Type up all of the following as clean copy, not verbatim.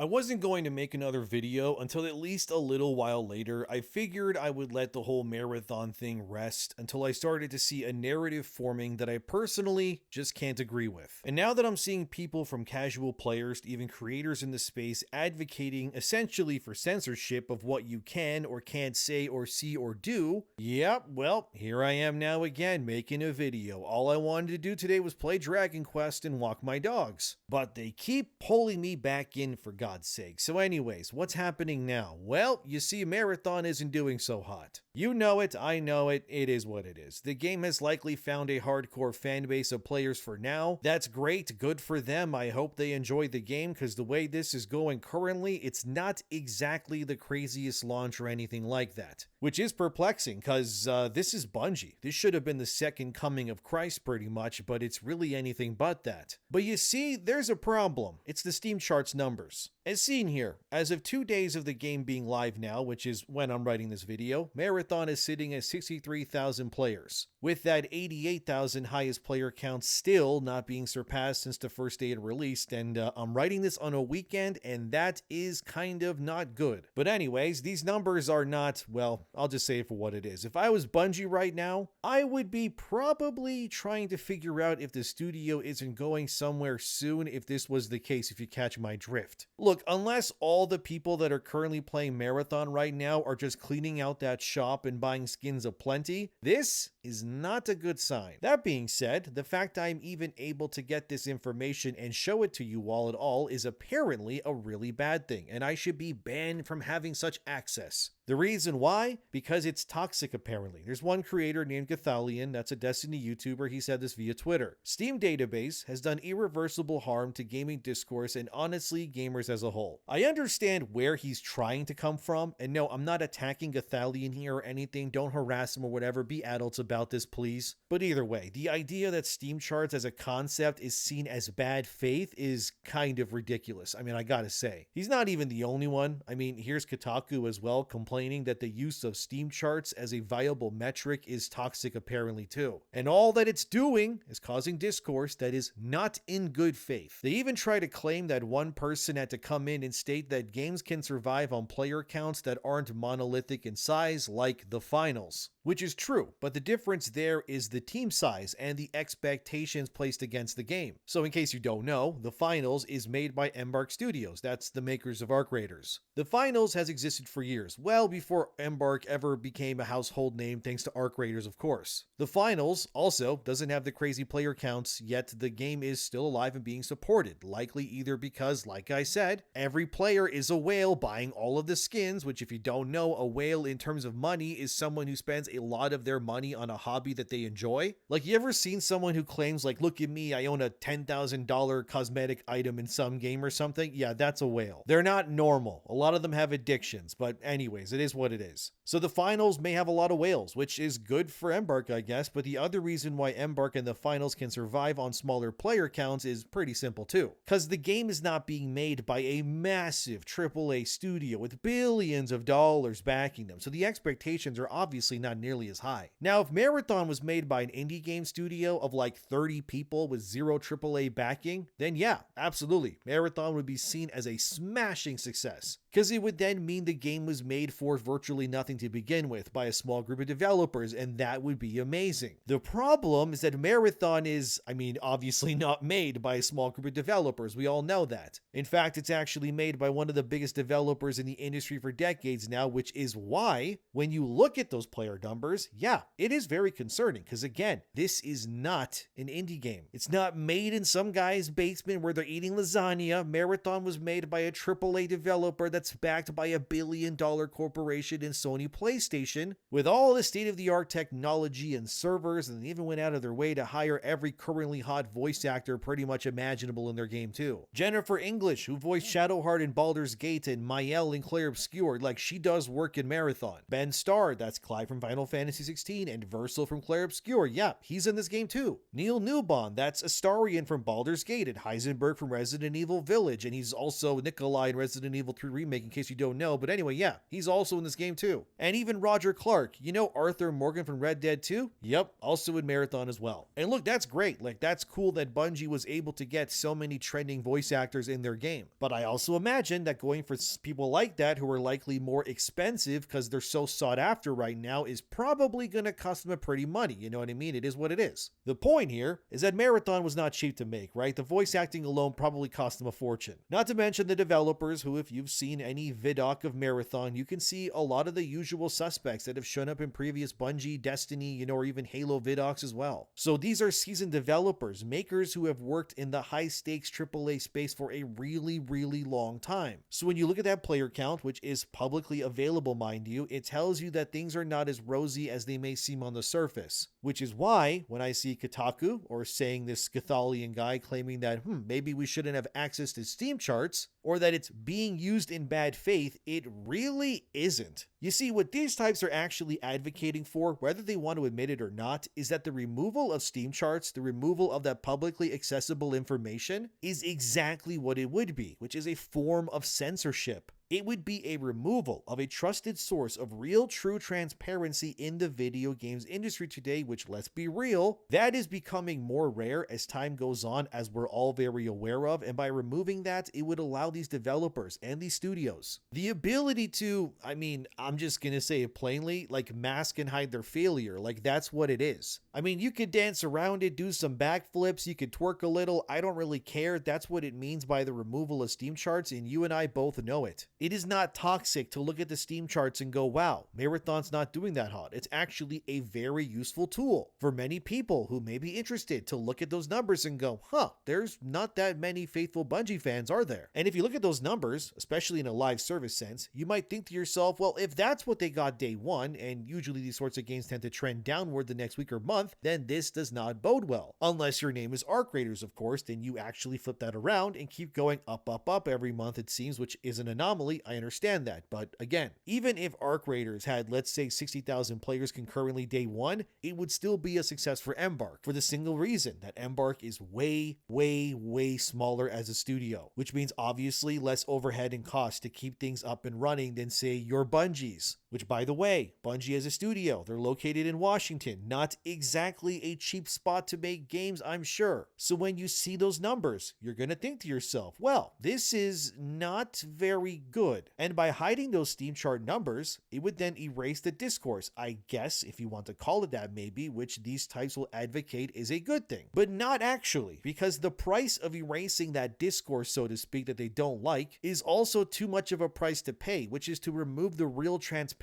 I wasn't going to make another video until at least a little while later. I figured I would let the whole marathon thing rest until I started to see a narrative forming that I personally just can't agree with. And now that I'm seeing people from casual players to even creators in the space advocating essentially for censorship of what you can or can't say or see or do, yep, well, here I am now again making a video. All I wanted to do today was play Dragon Quest and walk my dogs. But they keep pulling me back in for God's sake. So anyways, what's happening now? Well, you see, Marathon isn't doing so hot. You know it, I know it, it is what it is. The game has likely found a hardcore fan base of players for now. That's great, good for them. I hope they enjoy the game because the way this is going currently, it's not exactly the craziest launch or anything like that. Which is perplexing because this is Bungie. This should have been the second coming of Christ pretty much, but it's really anything but that. But you see, there's a problem. It's the Steam charts numbers. As seen here, as of 2 days of the game being live now, which is when I'm writing this video, Marathon is sitting at 63,000 players, with that 88,000 highest player count still not being surpassed since the first day it released, and I'm writing this on a weekend, and that is kind of not good. But anyways, these numbers are not, well, I'll just say it for what it is. If I was Bungie right now, I would be probably trying to figure out if the studio isn't going somewhere soon if this was the case, if you catch my drift. Look, unless all the people that are currently playing Marathon right now are just cleaning out that shop and buying skins aplenty, this is not a good sign. That being said, the fact I'm even able to get this information and show it to you all at all is apparently a really bad thing, and I should be banned from having such access. The reason why? Because it's toxic apparently. There's one creator named Gathalion, that's a Destiny YouTuber, he said this via Twitter. Steam database has done irreversible harm to gaming discourse and honestly gamers as a whole. I understand where he's trying to come from, and no, I'm not attacking Gathalion here or anything, don't harass him or whatever, be adults about this please. But either way, the idea that Steam charts as a concept is seen as bad faith is kind of ridiculous. I mean, I gotta say. He's not even the only one. I mean, here's Kotaku as well complaining that the use of Steam charts as a viable metric is toxic apparently too. And all that it's doing is causing discourse that is not in good faith. They even try to claim that one person had to come in and state that games can survive on player counts that aren't monolithic in size like the finals. Which is true, but the difference there is the team size and the expectations placed against the game. So in case you don't know, the finals is made by Embark Studios, that's the makers of Arc Raiders. The finals has existed for years, well before Embark ever became a household name thanks to Arc Raiders of course. The finals also doesn't have the crazy player counts, yet the game is still alive and being supported, likely either because, like I said, every player is a whale buying all of the skins, which if you don't know, a whale in terms of money is someone who spends a lot of their money on a hobby that they enjoy. Like, you ever seen someone who claims like, look at me, I own a $10,000 cosmetic item in some game or something? Yeah, that's a whale. They're not normal. A lot of them have addictions, but anyways, it is what it is. So the finals may have a lot of whales, which is good for Embark, I guess, but the other reason why Embark and the finals can survive on smaller player counts is pretty simple too. Because the game is not being made by a massive AAA studio with billions of dollars backing them, so the expectations are obviously not nearly as high. Now, if Marathon was made by an indie game studio of like 30 people with zero AAA backing, then yeah, absolutely, Marathon would be seen as a smashing success. Because it would then mean the game was made for virtually nothing to begin with by a small group of developers, and that would be amazing. The problem is that Marathon is, I mean, obviously not made by a small group of developers, we all know that. In fact, it's actually made by one of the biggest developers in the industry for decades now, which is why, when you look at those player numbers, yeah, it is very concerning, because again, this is not an indie game. It's not made in some guy's basement where they're eating lasagna. Marathon was made by a AAA developer that's backed by a billion-dollar corporation in Sony PlayStation, with all the state-of-the-art technology and servers, and they even went out of their way to hire every currently hot voice actor pretty much imaginable in their game too. Jennifer English, who voiced Shadowheart in Baldur's Gate and Mael in Clair Obscur, like she does work in Marathon. Ben Starr, that's Clive from Final Fantasy XVI, and Versil from Clair Obscur, yeah, he's in this game too. Neil Newbon, that's Astarion from Baldur's Gate, and Heisenberg from Resident Evil Village, and he's also Nikolai in Resident Evil 3 Remake remake in case you don't know, but anyway, yeah, he's also in this game too. And even Roger Clark, you know Arthur Morgan from Red Dead 2? Yep, also in Marathon as well. And look, that's great. Like, that's cool that Bungie was able to get so many trending voice actors in their game. But I also imagine that going for people like that who are likely more expensive because they're so sought after right now is probably going to cost them a pretty money. You know what I mean? It is what it is. The point here is that Marathon was not cheap to make, right? The voice acting alone probably cost them a fortune. Not to mention the developers who, if you've seen any vidoc of Marathon, you can see a lot of the usual suspects that have shown up in previous Bungie, Destiny, or even Halo vidocs as well. So these are seasoned developers, makers who have worked in the high stakes AAA space for a really, really long time. So when you look at that player count, which is publicly available, mind you, it tells you that things are not as rosy as they may seem on the surface. Which is why when I see Kotaku or saying this Scathalian guy claiming that maybe we shouldn't have access to Steam charts, or that it's being used in bad faith, it really isn't. You see, what these types are actually advocating for, whether they want to admit it or not, is that the removal of Steam charts, the removal of that publicly accessible information, is exactly what it would be, which is a form of censorship. It would be a removal of a trusted source of real, true transparency in the video games industry today, which, let's be real, that is becoming more rare as time goes on, as we're all very aware of, and by removing that, it would allow these developers and these studios the ability to, I'm just gonna say it plainly, like mask and hide their failure. Like, that's what it is. I mean, you could dance around it, do some backflips, you could twerk a little, I don't really care. That's what it means by the removal of Steam charts, and you and I both know it. It is not toxic to look at the Steam charts and go, wow, Marathon's not doing that hot. It's actually a very useful tool for many people who may be interested to look at those numbers and go, there's not that many faithful Bungie fans, are there? And if you look at those numbers, especially in a live service sense, you might think to yourself, well, if that's what they got day one, and usually these sorts of games tend to trend downward the next week or month, then this does not bode well. Unless your name is Arc Raiders, of course, then you actually flip that around and keep going up, up, up every month, it seems, which is an anomaly. I understand that, but again, even if Arc Raiders had, let's say, 60,000 players concurrently day one, it would still be a success for Embark, for the single reason that Embark is way, way, way smaller as a studio, which means obviously less overhead and cost to keep things up and running than, say, your Bungie's. Which, by the way, Bungie as a studio, they're located in Washington, not exactly a cheap spot to make games, I'm sure. So when you see those numbers, you're gonna think to yourself, well, this is not very good. And by hiding those Steam chart numbers, it would then erase the discourse, I guess, if you want to call it that maybe, which these types will advocate is a good thing. But not actually, because the price of erasing that discourse, so to speak, that they don't like, is also too much of a price to pay, which is to remove the real transparency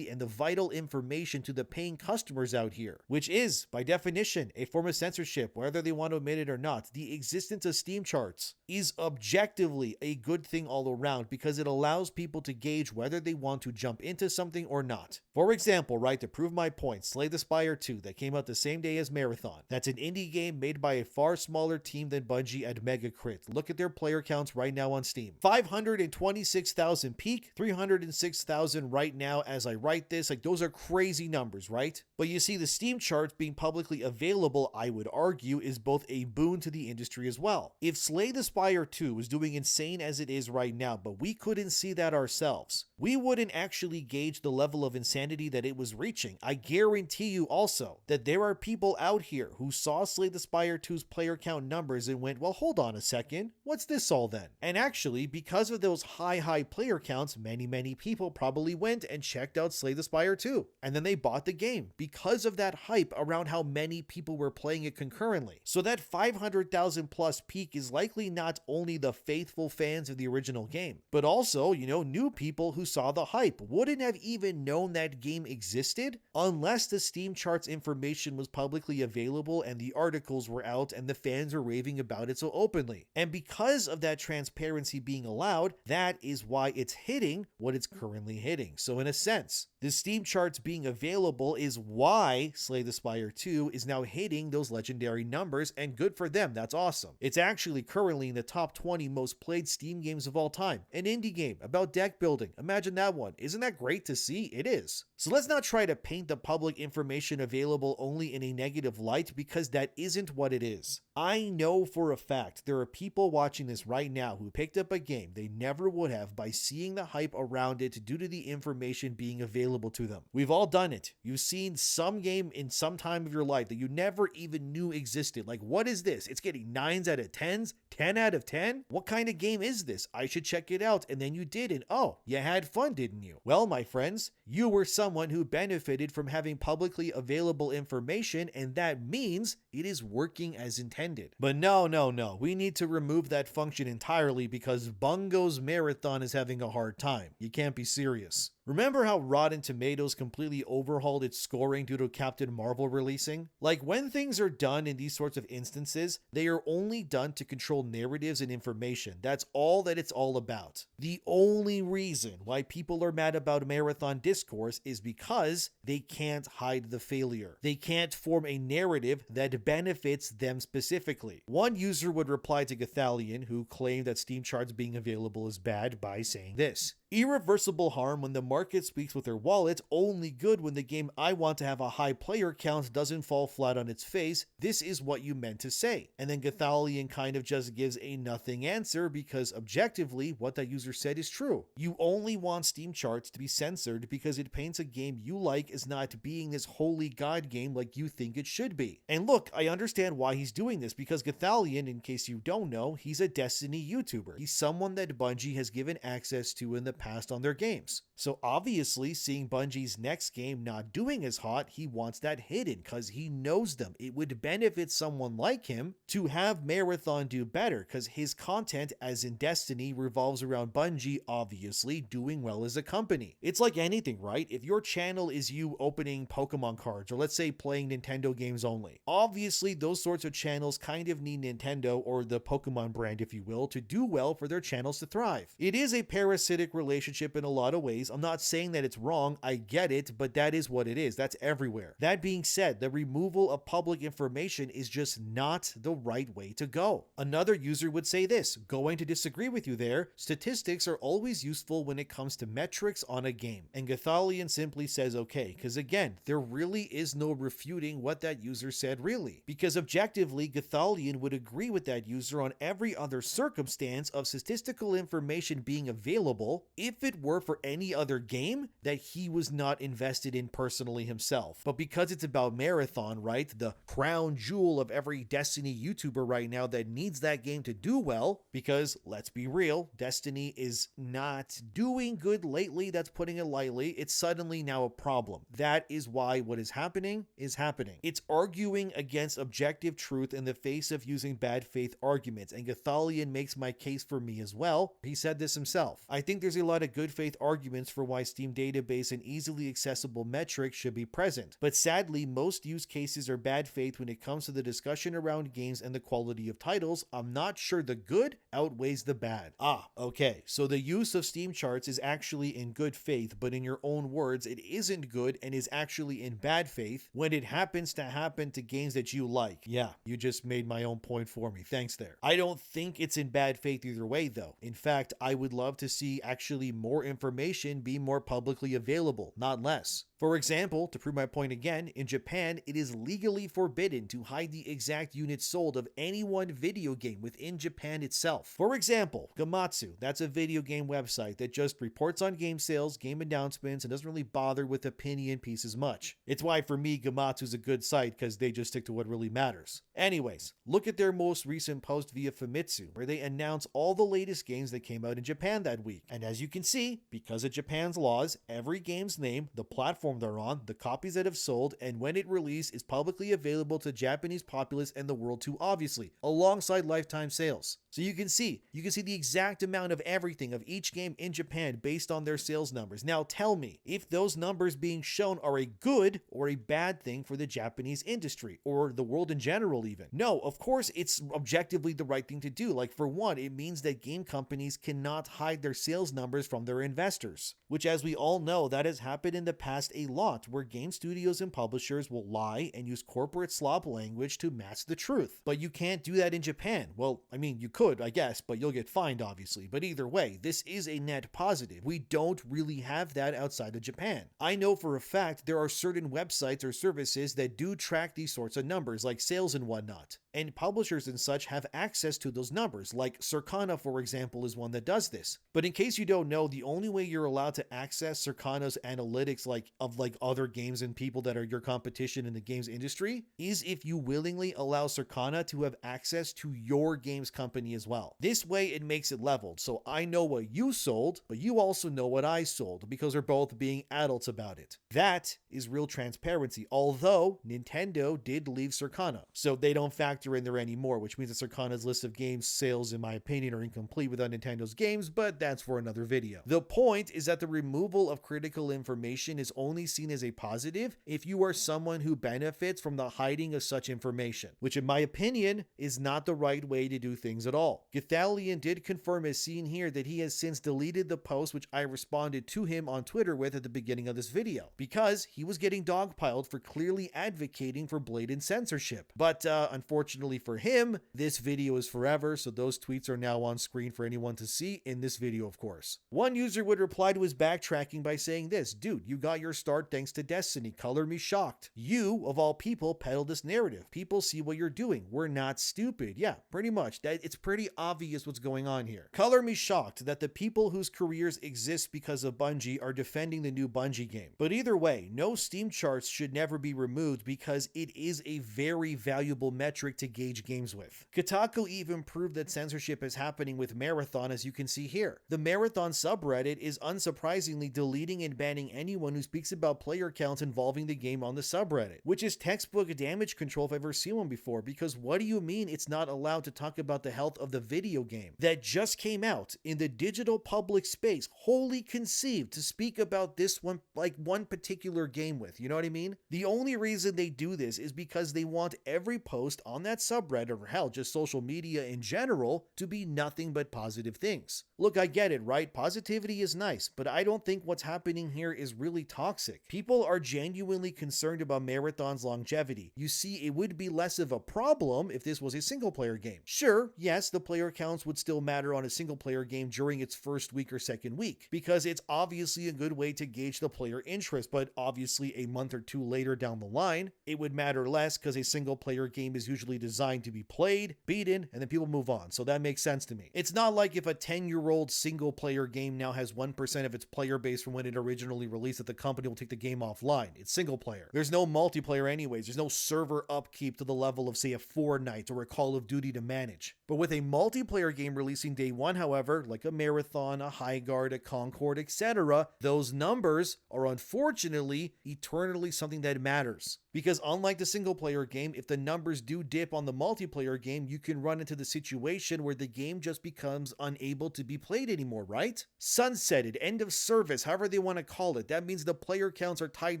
and the vital information to the paying customers out here, which is, by definition, a form of censorship, whether they want to admit it or not. The existence of Steam charts is objectively a good thing all around because it allows people to gauge whether they want to jump into something or not. For example, right, to prove my point, Slay the Spire 2 that came out the same day as Marathon. That's an indie game made by a far smaller team than Bungie at Megacrit. Look at their player counts right now on Steam. 526,000 peak, 306,000 right now as I write this. Like, those are crazy numbers, right? But you see, the Steam charts being publicly available, I would argue, is both a boon to the industry as well. If Slay the Spire 2 was doing insane as it is right now, but we couldn't see that ourselves, we wouldn't actually gauge the level of insanity that it was reaching. I guarantee you also that there are people out here who saw Slay the Spire 2's player count numbers and went, well, hold on a second, what's this all then? And actually, because of those high player counts, many people probably went and checked out Slay the Spire 2, and then they bought the game because of that hype around how many people were playing it concurrently. So that 500,000 plus peak is likely not only the faithful fans of the original game, but also, new people who saw the hype wouldn't have even known that game existed unless the Steam charts information was publicly available and the articles were out and the fans were raving about it so openly. And because of that transparency being allowed, that is why it's hitting what it's currently hitting. So in a sense, the Steam charts being available is why Slay the Spire 2 is now hitting those legendary numbers, and good for them, that's awesome. It's actually currently in the top 20 most played Steam games of all time. An indie game about deck building, imagine that one. Isn't that great to see? It is. So let's not try to paint the public information available only in a negative light, because that isn't what it is. I know for a fact there are people watching this right now who picked up a game they never would have by seeing the hype around it due to the information being available to them. We've all done it. You've seen some game in some time of your life that you never even knew existed. Like, what is this? It's getting 9s out of 10s? 10 out of 10? What kind of game is this? I should check it out. And then you did, and oh, you had fun, didn't you? Well, my friends, you were someone who benefited from having publicly available information, and that means it is working as intended. But no, we need to remove that function entirely because Bungo's marathon is having a hard time. You can't be serious. Remember how Rotten Tomatoes completely overhauled its scoring due to Captain Marvel releasing? Like, when things are done in these sorts of instances, they are only done to control narratives and information. That's all that it's all about. The only reason why people are mad about Marathon Discourse is because they can't hide the failure. They can't form a narrative that benefits them specifically. One user would reply to Gathalion, who claimed that Steam charts being available is bad, by saying this: irreversible harm when the market speaks with their wallet, only good when the game I want to have a high player count doesn't fall flat on its face. This is what you meant to say. And then Gathalion kind of just gives a nothing answer because objectively what that user said is true. You only want Steam charts to be censored because it paints a game you like as not being this holy god game like you think it should be. And look, I understand why he's doing this because Gathalion, in case you don't know, he's a Destiny YouTuber. He's someone that Bungie has given access to in the past on their games. So obviously, seeing Bungie's next game not doing as hot, he wants that hidden because he knows them. It would benefit someone like him to have Marathon do better because his content, as in Destiny, revolves around Bungie obviously doing well as a company. It's like anything, right? If your channel is you opening Pokemon cards, or let's say playing Nintendo games only, obviously those sorts of channels kind of need Nintendo, or the Pokemon brand if you will, to do well for their channels to thrive. It is a parasitic relationship in a lot of ways. I'm not saying that it's wrong, I get it, but that is what it is. That's everywhere. That being said, the removal of public information is just not the right way to go. Another user would say this, going to disagree with you there: statistics are always useful when it comes to metrics on a game. And Gathalion simply says okay, because again, there really is no refuting what that user said really. Because objectively, Gathalion would agree with that user on every other circumstance of statistical information being available if it were for any other game that he was not invested in personally himself. But because it's about Marathon, right, the crown jewel of every Destiny YouTuber right now that needs that game to do well, because let's be real, Destiny is not doing good lately, that's putting it lightly, it's suddenly now a problem. That is why what is happening is happening. It's arguing against objective truth in the face of using bad faith arguments, and Gathalion makes my case for me as well. He said this himself. I think there's a lot of good faith arguments for why Steam database and easily accessible metrics should be present, but sadly most use cases are bad faith when it comes to the discussion around games and the quality of titles. I'm not sure the good outweighs the bad. Okay, so the use of Steam charts is actually in good faith, but in your own words it isn't good and is actually in bad faith when it happens to happen to games that you like. Yeah, you just made my own point for me, thanks there. I don't think it's in bad faith either way though. In fact, I would love to see actually more information be more publicly available, not less. For example, to prove my point again, in Japan, it is legally forbidden to hide the exact units sold of any one video game within Japan itself. For example, Gamatsu, that's a video game website that just reports on game sales, game announcements, and doesn't really bother with opinion pieces much. It's why for me, Gamatsu's a good site because they just stick to what really matters. Anyways, look at their most recent post via Famitsu, where they announce all the latest games that came out in Japan that week. And as you can see, because of Japan's laws, every game's name, the platform they're on, the copies that have sold, and when it released is publicly available to Japanese populace and the world too, obviously, alongside lifetime sales. So you can see the exact amount of everything of each game in Japan based on their sales numbers. Now tell me if those numbers being shown are a good or a bad thing for the Japanese industry or the world in general even. No, of course it's objectively the right thing to do. Like for one, it means that game companies cannot hide their sales numbers from their investors, which as we all know, that has happened in the past a lot where game studios and publishers will lie and use corporate slop language to mask the truth. But you can't do that in Japan. Well, I mean, you could, I guess, but you'll get fined, obviously. But either way, this is a net positive. We don't really have that outside of Japan. I know for a fact there are certain websites or services that do track these sorts of numbers, like sales and whatnot. And publishers and such have access to those numbers, like Circana, for example, is one that does this. But in case you don't know, the only way you're allowed to access Circana's analytics of other games and people that are your competition in the games industry is if you willingly allow Circana to have access to your games company as well. This way it makes it leveled, so I know what you sold, but you also know what I sold, because we're both being adults about it. That is real transparency, although Nintendo did leave Circana, so they don't factor in there anymore, which means that Circana's list of games sales, in my opinion, are incomplete without Nintendo's games, but that's for another video. The point is that the removal of critical information is only seen as a positive if you are someone who benefits from the hiding of such information, which in my opinion is not the right way to do things at all. Gathalion did confirm, as seen here, that he has since deleted the post which I responded to him on Twitter with at the beginning of this video, because he was getting dogpiled for clearly advocating for blatant censorship. But unfortunately for him, this video is forever, so those tweets are now on screen for anyone to see in this video, of course. One user would reply to his backtracking by saying this: "Dude, you got your start thanks to Destiny. Color me shocked. You, of all people, peddle this narrative. People see what you're doing. We're not stupid." Yeah, pretty much. It's pretty obvious what's going on here. Color me shocked that the people whose careers exist because of Bungie are defending the new Bungie game. But either way, no Steam charts should never be removed because it is a very valuable metric to gauge games with. Kotaku even proved that censorship is happening with Marathon, as you can see here. The Marathon subreddit is unsurprisingly deleting and banning anyone who speaks about player counts involving the game on the subreddit, which is textbook damage control if I've ever seen one before, because what do you mean it's not allowed to talk about the health of the video game that just came out in the digital public space, wholly conceived to speak about this one, like one particular game with, you know what I mean? The only reason they do this is because they want every post on that subreddit, or hell, just social media in general, to be nothing but positive things. Look, I get it, right? Positivity is nice, but I don't think what's happening here is really toxic. People are genuinely concerned about Marathon's longevity. You see, it would be less of a problem if this was a single-player game. Sure, yes, the player counts would still matter on a single-player game during its first week or second week, because it's obviously a good way to gauge the player interest, but obviously a month or two later down the line, it would matter less because a single-player game is usually designed to be played, beaten, and then people move on, so that makes sense to me. It's not like if a 10-year-old single-player game now has 1% of its player base from when it originally released that the company will take the game offline. It's single-player. There's no multiplayer anyways. There's no server upkeep to the level of, say, a Fortnite or a Call of Duty to manage. But with a multiplayer game releasing day one, however, like a Marathon, a Highguard, a Concord, etc., those numbers are unfortunately eternally something that matters. Because unlike the single-player game, if the numbers do dip on the multiplayer game, you can run into the situation where the game just becomes unable to be played anymore, right? Sunsetted, end of service, however they want to call it. That means the player counts are tied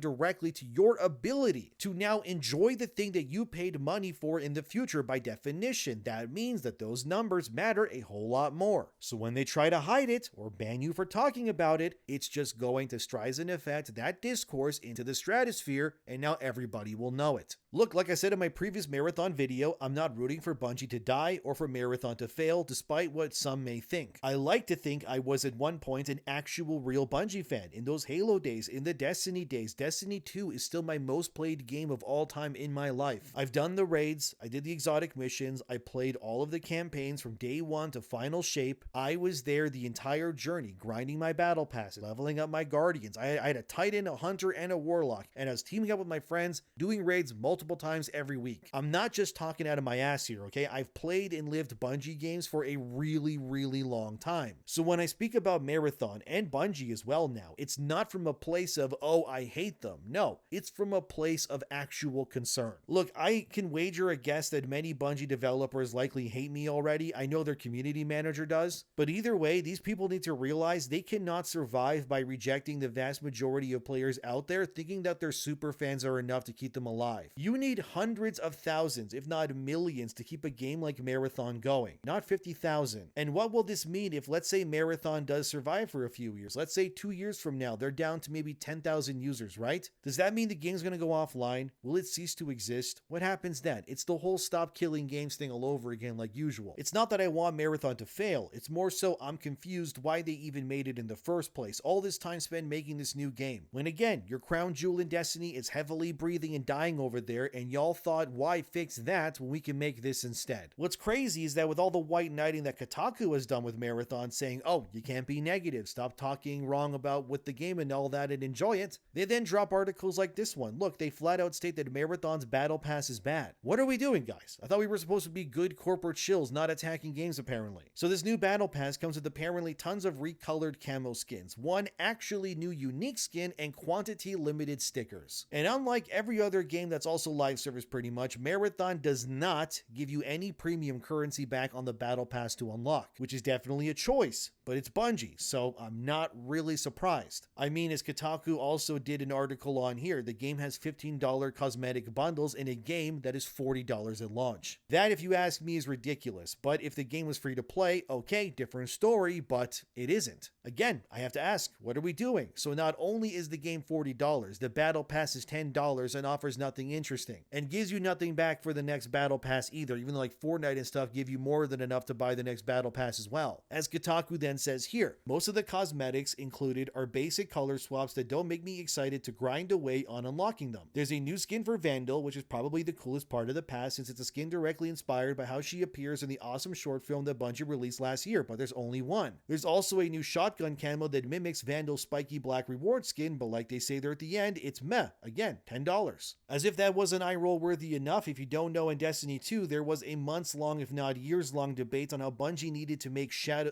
directly to your ability to now enjoy the thing that you paid money for in the future. By definition, that means that those numbers matter a whole lot more. So when they try to hide it or ban you for talking about it, it's just going to Streisand effect that discourse into the stratosphere, and now everybody will know it. Look, like I said in my previous Marathon video, I'm not rooting for Bungie to die or for Marathon to fail, despite what some may think. I like to think I was at one point an actual real Bungie fan. In those Halo days, in the Destiny days, Destiny 2 is still my most played game of all time in my life. I've done the raids, I did the exotic missions, I played all of the campaigns from day one to final shape. I was there the entire journey, grinding my battle passes, leveling up my guardians. I had a titan, a hunter, and a warlock, and I was teaming up with my friends, doing raids multiple times every week. I'm not just talking out of my ass here, okay? I've played and lived Bungie games for a really, really long time. So when I speak about Marathon and Bungie as well now, it's not from a place of, oh, I hate them. No, it's from a place of actual concern. Look, I can wager a guess that many Bungie developers likely hate me already. I know their community manager does. But either way, these people need to realize they cannot survive by rejecting the vast majority of players out there thinking that their super fans are enough to keep keep them alive. You need hundreds of thousands, if not millions, to keep a game like Marathon going, not 50,000. And what will this mean if, let's say, Marathon does survive for a few years? Let's say 2 years from now, they're down to maybe 10,000 users, right? Does that mean the game's gonna go offline? Will it cease to exist? What happens then? It's the whole stop killing games thing all over again like usual. It's not that I want Marathon to fail, it's more so I'm confused why they even made it in the first place. All this time spent making this new game. When again, your crown jewel in Destiny is heavily breathing and dying over there, and y'all thought, why fix that when we can make this instead? What's crazy is that with all the white knighting that Kotaku has done with Marathon, saying, oh, you can't be negative, stop talking wrong about with the game and all that and enjoy it, they then drop articles like this one. Look, they flat out state that Marathon's battle pass is bad. What are we doing, guys? I thought we were supposed to be good corporate shills, not attacking games apparently. So this new battle pass comes with apparently tons of recolored camo skins, one actually new unique skin, and quantity limited stickers. And unlike every other game that's also live service pretty much, Marathon does not give you any premium currency back on the battle pass to unlock, which is definitely a choice, but it's Bungie, so I'm not really surprised. I mean, as Kotaku also did an article on here, the game has $15 cosmetic bundles in a game that is $40 at launch. That, if you ask me, is ridiculous, but if the game was free to play, okay, different story, but it isn't. Again, I have to ask, what are we doing? So not only is the game $40, the battle pass is $10 and offers nothing interesting, and gives you nothing back for the next battle pass either, even though like Fortnite and stuff give you more than enough to buy the next battle pass as well. As Kotaku then says here, most of the cosmetics included are basic color swaps that don't make me excited to grind away on unlocking them. There's a new skin for Vandal, which is probably the coolest part of the pass since it's a skin directly inspired by how she appears in the awesome short film that Bungie released last year, but there's only one. There's also a new shotgun camo that mimics Vandal's spiky black reward skin, but like they say there at the end, it's meh. Again, $10. As if that wasn't eye roll worthy enough, if you don't know, in Destiny 2, there was a months long, if not years long, debate on how Bungie needed to make shaders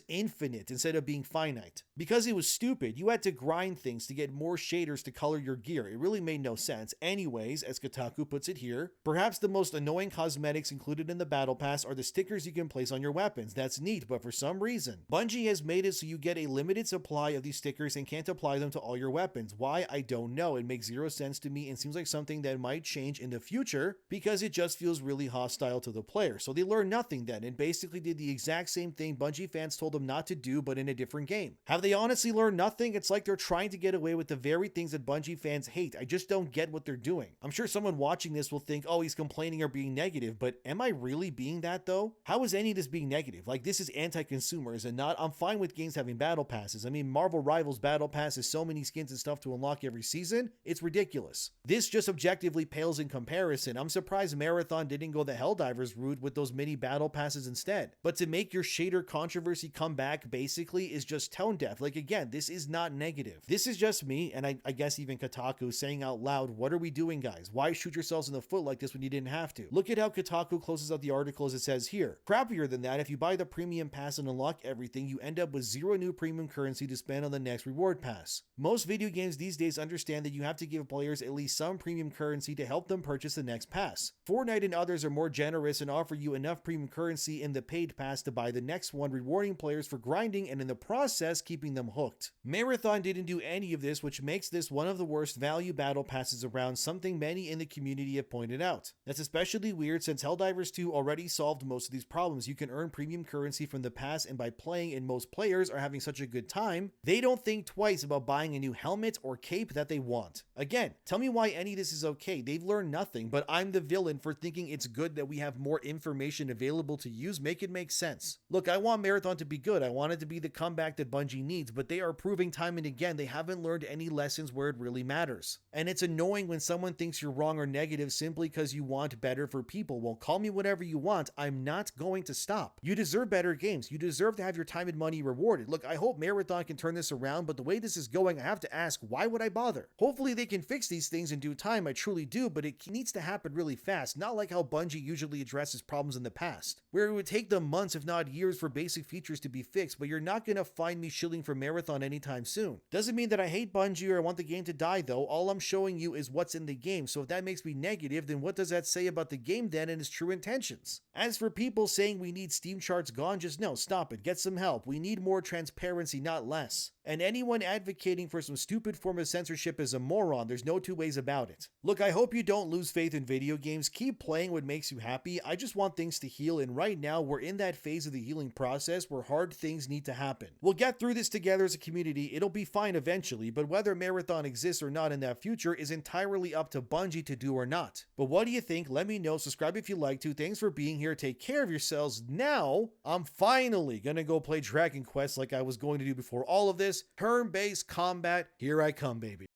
infinite instead of being finite. Because it was stupid, you had to grind things to get more shaders to color your gear. It really made no sense. Anyways, as Kotaku puts it here, perhaps the most annoying cosmetics included in the battle pass are the stickers you can place on your weapons. That's neat, but for some reason, Bungie has made it so you get a limited supply of these stickers and can't apply them to all your weapons. Why? I don't know. It makes zero sense to me and seems like something that might change in the future because it just feels really hostile to the player. So they learned nothing then and basically did the exact same thing Bungie fans told them not to do, but in a different game. Have they honestly learned nothing? It's like they're trying to get away with the very things that Bungie fans hate. I just don't get what they're doing. I'm sure someone watching this will think, oh, he's complaining or being negative, but am I really being that though? How is any of this being negative? Like, this is anti-consumers and not, I'm fine with games having battle passes. I mean, Marvel Rivals battle pass has so many skins and stuff to unlock every season. It's ridiculous. This just objectively pales in comparison. I'm surprised Marathon didn't go the Helldivers route with those mini battle passes instead. But to make your shader controversy come back basically is just tone deaf. Like, again, this is not negative. This is just me, and I guess even Kotaku, saying out loud, what are we doing, guys? Why shoot yourselves in the foot like this when you didn't have to? Look at how Kotaku closes out the article as it says here. Crappier than that, if you buy the premium pass and unlock everything, you end up with zero new premium currency to spend on the next reward pass. Most video games these days understand that you have to give players at least some premium currency to help them purchase the next pass. Fortnite and others are more generous and offer you enough premium currency in the paid pass to buy the next one, rewarding players for grinding and in the process keeping them hooked. Marathon didn't do any of this, which makes this one of the worst value battle passes around, something many in the community have pointed out. That's especially weird since Helldivers 2 already solved most of these problems. You can earn premium currency from the pass, and by playing and most players are having such a good time, they don't think twice about buying a new helmet or cape that they want. Again, tell me why any of this is okay. They've learned nothing, but I'm the villain for thinking it's good that we have more information available to use. Make it make sense. Look, I want Marathon to be good. I want it to be the comeback that Bungie needs, but they are proving time and again they haven't learned any lessons where it really matters. And it's annoying when someone thinks you're wrong or negative simply because you want better for people. Well, call me whatever you want. I'm not going to stop. You deserve better games. You deserve to have your time and money rewarded. Look, I hope Marathon can turn this around, but the way this is going, I have to ask, why would I bother? Hopefully they can fix these things in due time. I truly do, but it needs to happen really fast, not like how Bungie usually addresses problems in the past, where it would take them months, if not years, for basic features to be fixed, but you're not gonna find me shilling for Marathon anytime soon. Doesn't mean that I hate Bungie or I want the game to die though. All I'm showing you is what's in the game, so if that makes me negative, then what does that say about the game then and its true intentions? As for people saying we need Steam charts gone, just no, stop it, get some help. We need more transparency, not less. And anyone advocating for some stupid form of censorship is a moron. There's no two ways about it. Look, I hope you don't lose faith in video games. Keep playing what makes you happy. I just want things to heal, and right now we're in that phase of the healing process where hard things need to happen. We'll get through this together as a community. It'll be fine eventually, but whether Marathon exists or not in that future is entirely up to Bungie to do or not. But what do you think? Let me know. Subscribe if you like to. Thanks for being here. Take care of yourselves. Now, I'm finally gonna go play Dragon Quest like I was going to do before all of this. Turn-based combat. Here I come, baby.